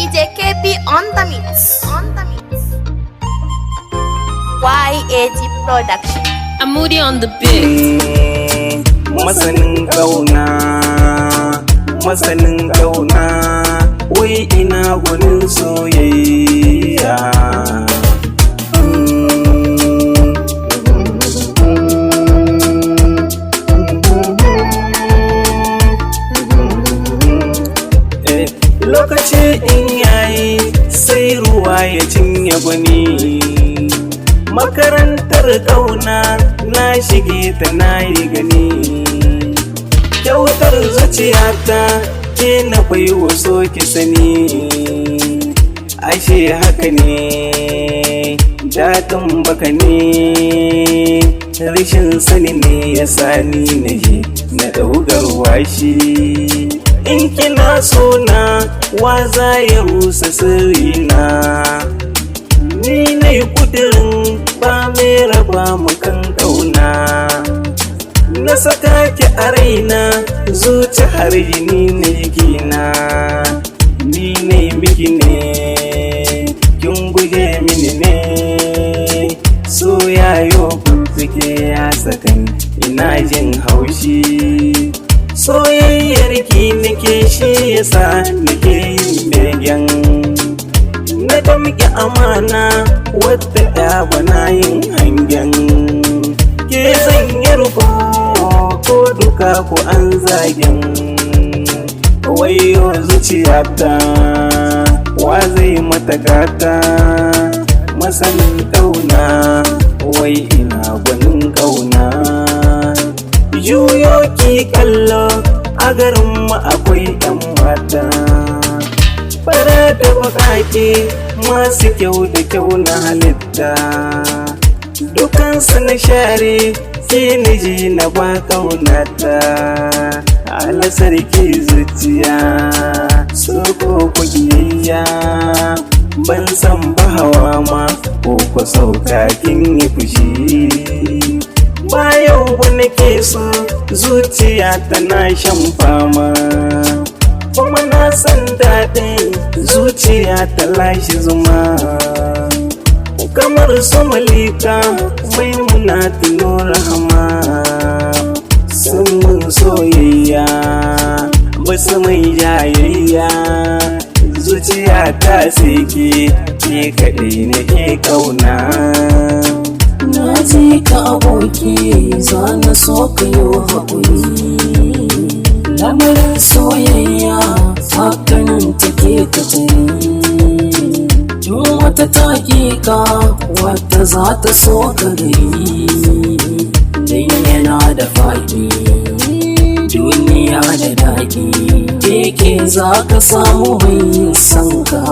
DJ KB on the mix. YAG Production. I'm Moody on the beat. Masanin kauna, masanin kauna, wai ina gwanin soyayya. Lokaci in yayi sai ruwa ya cinye gwani. Makarantar kauna na shige ta na yi gani. Kyautar zuciyata ke na baiwa so ki sani. Ashe haka ne, daɗin baka ne, rashin sani ne ya sani na je na ɗaugar washi. In kina so na wa za ya rusa sirrina. Ni na yi kudirin ba mai raba mu kan ƙauna. Na saka ki a raina zuci har jini na jikina. Ni ne miki ne, kin guje mini ne. So yayo bincike ya sakan ina jin haushi. Soyayyar ki nake shi yasa nake yin begen. Na damƙe amana wadda ya bana yin hangen. Ke zan yi rufo ko duka ko an zagen. Wayo zuciyata wa zai mata gata. Masanin ƙauna wai ina gwanin ƙauna. Juyo ki kallo a garinmu akwai 'yan mata. Fara da bakake masu kyau da kyau na halitta. Dukansu na share sai na ji na ba ƙaunata. Ala sarki zuciya so ko kuyayya. Ban san ba hawa ma ko ko sauka kin yi fushi. Ba yau ba nake so zuciya tana shan fama. Kuma na san daɗin zuciya ta lashe zuma. Kamar su malika maimuna tuno rahama. Sun mun soyayya ba su mai jayayya. Zuciya ta seke ke kaɗai nake ƙauna. Na ji ka aboki za na so ka yi haƙuri. Lamarin soyayya hakanan take ka tsaye. Tun wata taƙiƙa wata za ta so ka gari. Dan yana da faɗi duniya da daɗi. Keke za ka samu mai son ka.